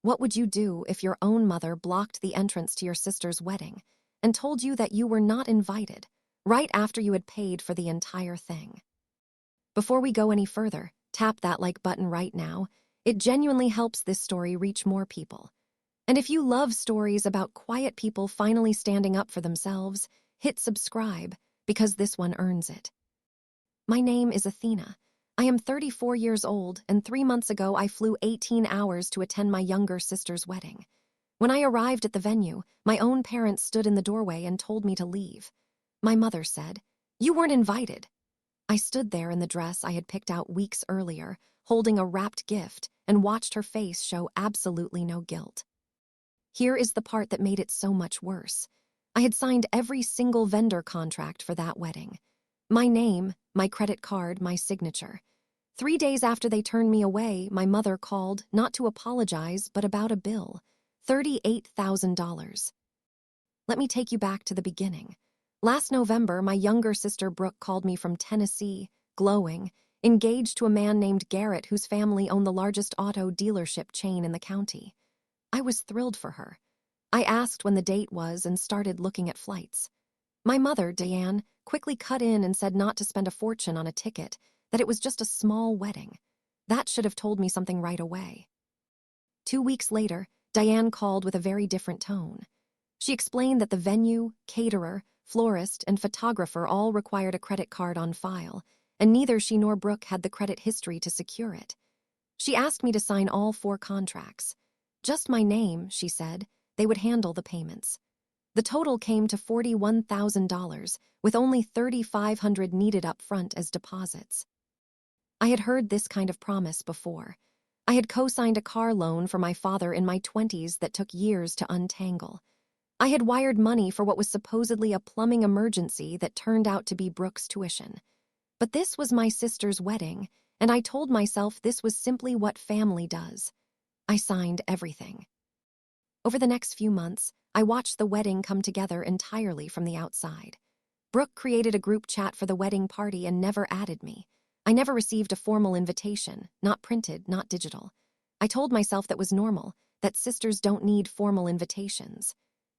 What would you do if your own mother blocked the entrance to your sister's wedding and told you that you were not invited right after you had paid for the entire thing? Before we go any further, tap that like button right now. It genuinely helps this story reach more people. And if you love stories about quiet people finally standing up for themselves, hit subscribe because this one earns it. My name is Athena. I am 34 years old, and 3 months ago I flew 18 hours to attend my younger sister's wedding. When I arrived at the venue, my own parents stood in the doorway and told me to leave. My mother said, "You weren't invited." I stood there in the dress I had picked out weeks earlier, holding a wrapped gift, and watched her face show absolutely no guilt. Here is the part that made it so much worse. I had signed every single vendor contract for that wedding. My name, my credit card, my signature. 3 days after they turned me away, my mother called, not to apologize, but about a bill. $38,000. Let me take you back to the beginning. Last November, my younger sister Brooke called me from Tennessee, glowing, engaged to a man named Garrett whose family owned the largest auto dealership chain in the county. I was thrilled for her. I asked when the date was and started looking at flights. My mother, Diane, quickly cut in and said not to spend a fortune on a ticket, that it was just a small wedding. That should have told me something right away. 2 weeks later, Diane called with a very different tone. She explained that the venue, caterer, florist, and photographer all required a credit card on file, and neither she nor Brooke had the credit history to secure it. She asked me to sign all 4 contracts. Just my name, she said. They would handle the payments. The total came to $41,000, with only $3,500 needed up front as deposits. I had heard this kind of promise before. I had co-signed a car loan for my father in my 20s that took years to untangle. I had wired money for what was supposedly a plumbing emergency that turned out to be Brooke's tuition. But this was my sister's wedding, and I told myself this was simply what family does. I signed everything. Over the next few months, I watched the wedding come together entirely from the outside. Brooke created a group chat for the wedding party and never added me. I never received a formal invitation, not printed, not digital. I told myself that was normal, that sisters don't need formal invitations.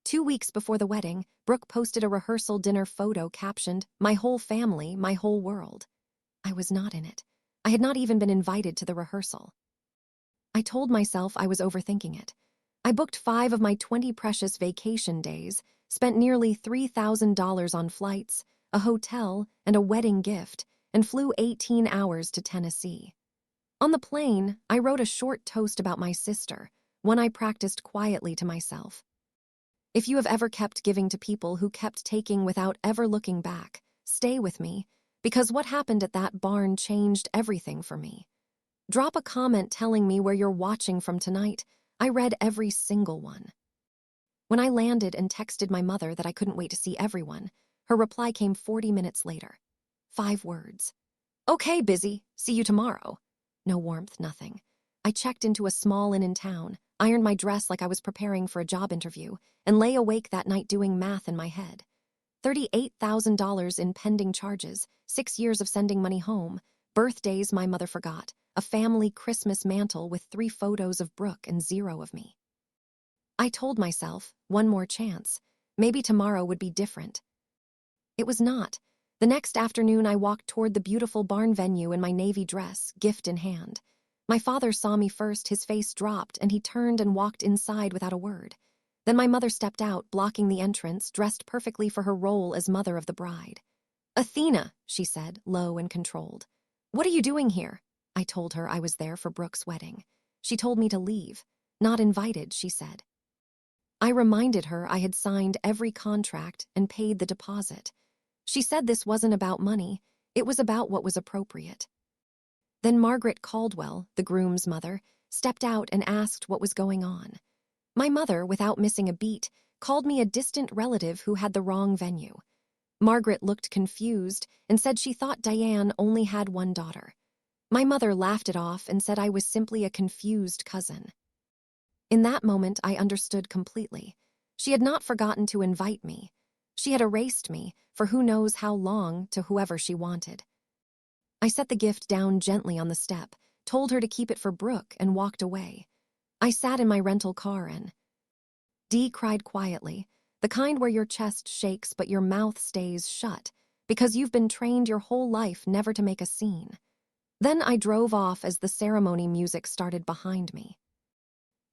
2 weeks before the wedding, Brooke posted a rehearsal dinner photo captioned, "My whole family, my whole world." I was not in it. I had not even been invited to the rehearsal. I told myself I was overthinking it. I booked 5 of my 20 precious vacation days, spent nearly $3,000 on flights, a hotel, and a wedding gift, and flew 18 hours to Tennessee. On the plane, I wrote a short toast about my sister, one I practiced quietly to myself. If you have ever kept giving to people who kept taking without ever looking back, stay with me, because what happened at that barn changed everything for me. Drop a comment telling me where you're watching from tonight. I read every single one. When I landed and texted my mother that I couldn't wait to see everyone, her reply came 40 minutes later. 5 words. "Okay, busy. See you tomorrow." No warmth, nothing. I checked into a small inn in town, ironed my dress like I was preparing for a job interview, and lay awake that night doing math in my head. $38,000 in pending charges, 6 years of sending money home, birthdays my mother forgot, a family Christmas mantle with 3 photos of Brooke and 0 of me. I told myself, one more chance. Maybe tomorrow would be different. It was not. The next afternoon, I walked toward the beautiful barn venue in my navy dress, gift in hand. My father saw me first, his face dropped, and he turned and walked inside without a word. Then my mother stepped out, blocking the entrance, dressed perfectly for her role as mother of the bride. "Athena," she said, low and controlled. "What are you doing here?" I told her I was there for Brooke's wedding. She told me to leave. "Not invited," she said. I reminded her I had signed every contract and paid the deposit. She said this wasn't about money, it was about what was appropriate. Then Margaret Caldwell, the groom's mother, stepped out and asked what was going on. My mother, without missing a beat, called me a distant relative who had the wrong venue. Margaret looked confused and said she thought Diane only had one daughter. My mother laughed it off and said I was simply a confused cousin. In that moment, I understood completely. She had not forgotten to invite me. She had erased me, for who knows how long, to whoever she wanted. I set the gift down gently on the step, told her to keep it for Brooke, and walked away. I sat in my rental car and Dee cried quietly, the kind where your chest shakes but your mouth stays shut, because you've been trained your whole life never to make a scene. Then I drove off as the ceremony music started behind me.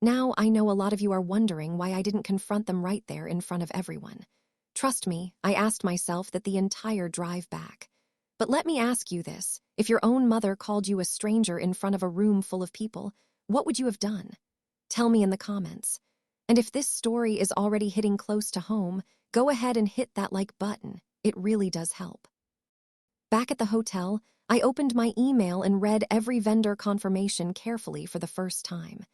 Now I know a lot of you are wondering why I didn't confront them right there in front of everyone. Trust me, I asked myself that the entire drive back. But let me ask you this, if your own mother called you a stranger in front of a room full of people, what would you have done? Tell me in the comments. And if this story is already hitting close to home, go ahead and hit that like button. It really does help. Back at the hotel, I opened my email and read every vendor confirmation carefully for the first time.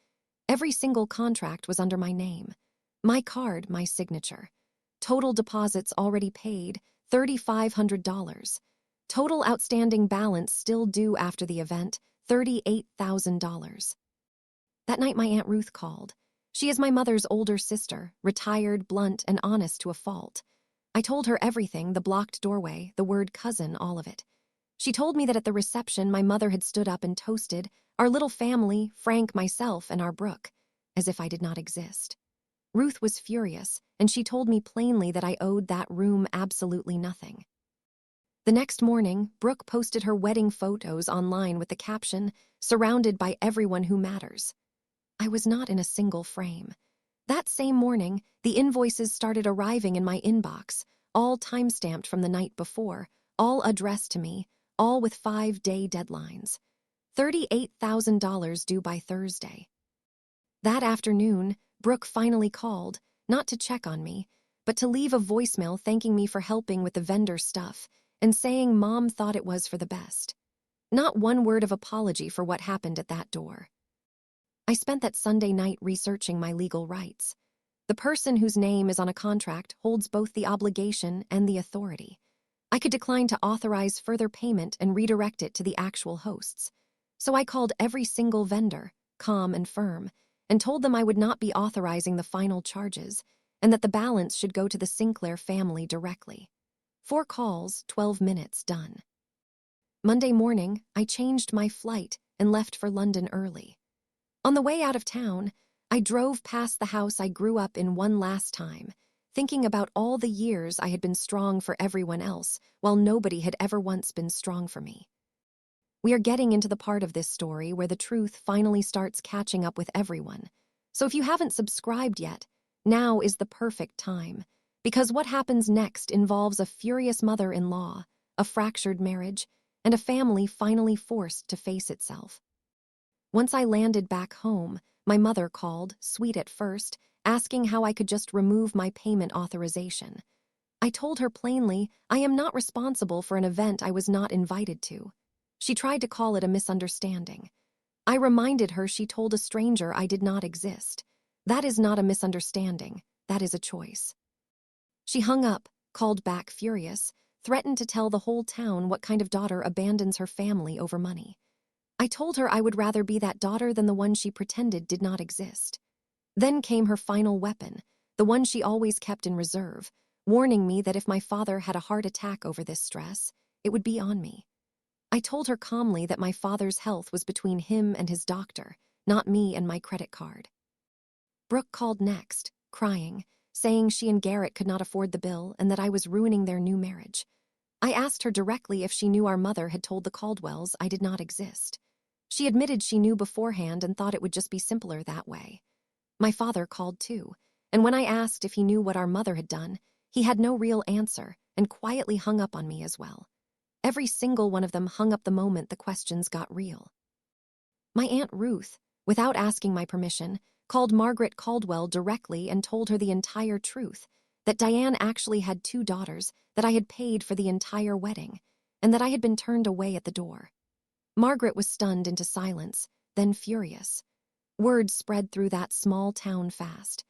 Every single contract was under my name. My card, my signature. Total deposits already paid, $3,500. Total outstanding balance still due after the event, $38,000. That night my Aunt Ruth called. She is my mother's older sister, retired, blunt, and honest to a fault. I told her everything, the blocked doorway, the word cousin, all of it. She told me that at the reception my mother had stood up and toasted our little family, Frank, myself, and our Brooke, as if I did not exist. Ruth was furious, and she told me plainly that I owed that room absolutely nothing. The next morning, Brooke posted her wedding photos online with the caption, "Surrounded by everyone who matters." I was not in a single frame. That same morning, the invoices started arriving in my inbox, all time-stamped from the night before, all addressed to me, all with 5-day deadlines. $38,000 due by Thursday. That afternoon, Brooke finally called, not to check on me, but to leave a voicemail thanking me for helping with the vendor stuff and saying Mom thought it was for the best. Not one word of apology for what happened at that door. I spent that Sunday night researching my legal rights. The person whose name is on a contract holds both the obligation and the authority. I could decline to authorize further payment and redirect it to the actual hosts. So I called every single vendor, calm and firm, and told them I would not be authorizing the final charges and that the balance should go to the Sinclair family directly. 4 calls, 12 minutes, done. Monday morning, I changed my flight and left for London early. On the way out of town, I drove past the house I grew up in one last time, thinking about all the years I had been strong for everyone else, while nobody had ever once been strong for me. We are getting into the part of this story where the truth finally starts catching up with everyone. So if you haven't subscribed yet, now is the perfect time, because what happens next involves a furious mother-in-law, a fractured marriage, and a family finally forced to face itself. Once I landed back home, my mother called, sweet at first, asking how I could just remove my payment authorization. I told her plainly, I am not responsible for an event I was not invited to. She tried to call it a misunderstanding. I reminded her she told a stranger I did not exist. That is not a misunderstanding, that is a choice. She hung up, called back furious, threatened to tell the whole town what kind of daughter abandons her family over money. I told her I would rather be that daughter than the one she pretended did not exist. Then came her final weapon, the one she always kept in reserve, warning me that if my father had a heart attack over this stress, it would be on me. I told her calmly that my father's health was between him and his doctor, not me and my credit card. Brooke called next, crying, saying she and Garrett could not afford the bill and that I was ruining their new marriage. I asked her directly if she knew our mother had told the Caldwells I did not exist. She admitted she knew beforehand and thought it would just be simpler that way. My father called too, and when I asked if he knew what our mother had done, he had no real answer and quietly hung up on me as well. Every single one of them hung up the moment the questions got real. My Aunt Ruth, without asking my permission, called Margaret Caldwell directly and told her the entire truth, that Diane actually had 2 daughters, that I had paid for the entire wedding, and that I had been turned away at the door. Margaret was stunned into silence, then furious. Word spread through that small town fast.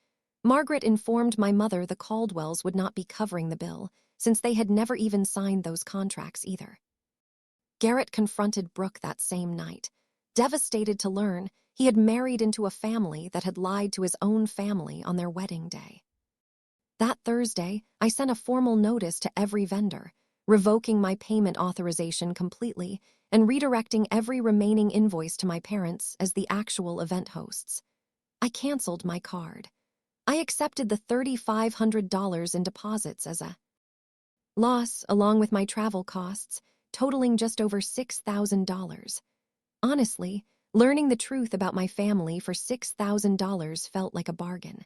Margaret informed my mother the Caldwells would not be covering the bill, since they had never even signed those contracts either. Garrett confronted Brooke that same night, devastated to learn he had married into a family that had lied to his own family on their wedding day. That Thursday, I sent a formal notice to every vendor, revoking my payment authorization completely and redirecting every remaining invoice to my parents as the actual event hosts. I canceled my card. I accepted the $3,500 in deposits as a loss, along with my travel costs, totaling just over $6,000. Honestly, learning the truth about my family for $6,000 felt like a bargain.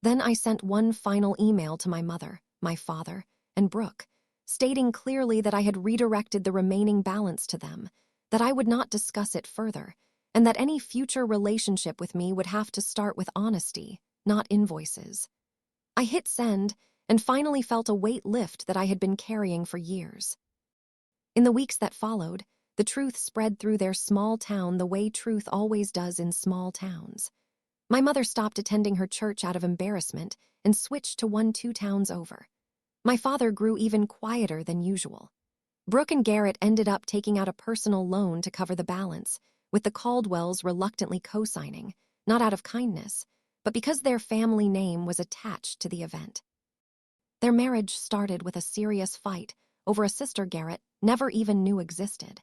Then I sent one final email to my mother, my father, and Brooke, stating clearly that I had redirected the remaining balance to them, that I would not discuss it further, and that any future relationship with me would have to start with honesty, not invoices. I hit send and finally felt a weight lift that I had been carrying for years. In the weeks that followed, the truth spread through their small town the way truth always does in small towns. My mother stopped attending her church out of embarrassment and switched to one 2 towns over. My father grew even quieter than usual. Brooke and Garrett ended up taking out a personal loan to cover the balance, with the Caldwells reluctantly co-signing, not out of kindness, but because their family name was attached to the event. Their marriage started with a serious fight over a sister Garrett never even knew existed.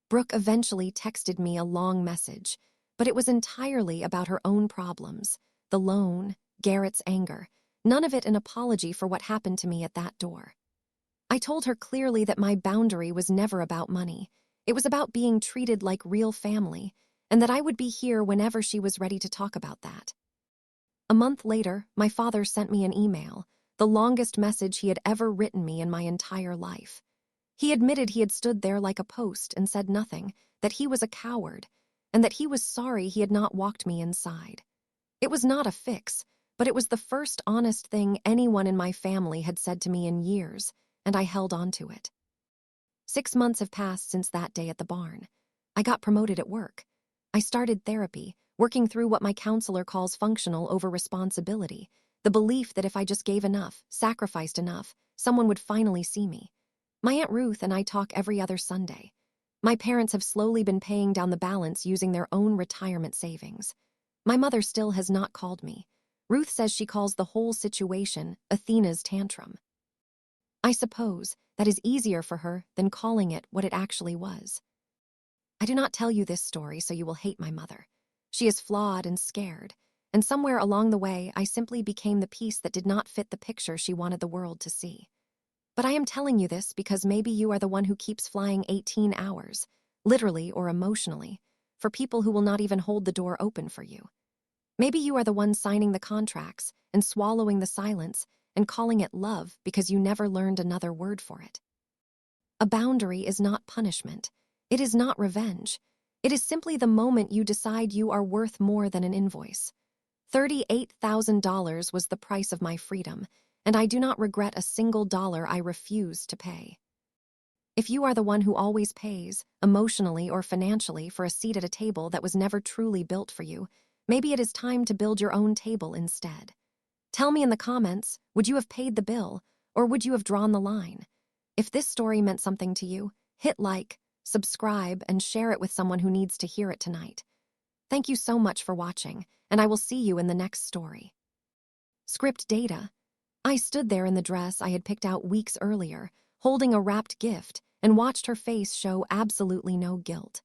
Brooke eventually texted me a long message, but it was entirely about her own problems, the loan, Garrett's anger, none of it an apology for what happened to me at that door. I told her clearly that my boundary was never about money. It was about being treated like real family, and that I would be here whenever she was ready to talk about that. A month later, my father sent me an email, the longest message he had ever written me in my entire life. He admitted he had stood there like a post and said nothing, that he was a coward, and that he was sorry he had not walked me inside. It was not a fix, but it was the first honest thing anyone in my family had said to me in years, and I held on to it. 6 months have passed since that day at the barn. I got promoted at work. I started therapy, working through what my counselor calls functional over responsibility, the belief that if I just gave enough, sacrificed enough, someone would finally see me. My Aunt Ruth and I talk every other Sunday. My parents have slowly been paying down the balance using their own retirement savings. My mother still has not called me. Ruth says she calls the whole situation Athena's tantrum. I suppose that is easier for her than calling it what it actually was. I do not tell you this story so you will hate my mother. She is flawed and scared, and somewhere along the way I simply became the piece that did not fit the picture she wanted the world to see. But I am telling you this because maybe you are the one who keeps flying 18 hours, literally or emotionally, for people who will not even hold the door open for you. Maybe you are the one signing the contracts and swallowing the silence and calling it love because you never learned another word for it. A boundary is not punishment. It is not revenge. It is simply the moment you decide you are worth more than an invoice. $38,000 was the price of my freedom, and I do not regret a single dollar I refused to pay. If you are the one who always pays, emotionally or financially, for a seat at a table that was never truly built for you, maybe it is time to build your own table instead. Tell me in the comments, would you have paid the bill, or would you have drawn the line? If this story meant something to you, hit like, subscribe, and share it with someone who needs to hear it tonight. Thank you so much for watching, and I will see you in the next story. Script data. I stood there in the dress I had picked out weeks earlier, holding a wrapped gift, and watched her face show absolutely no guilt.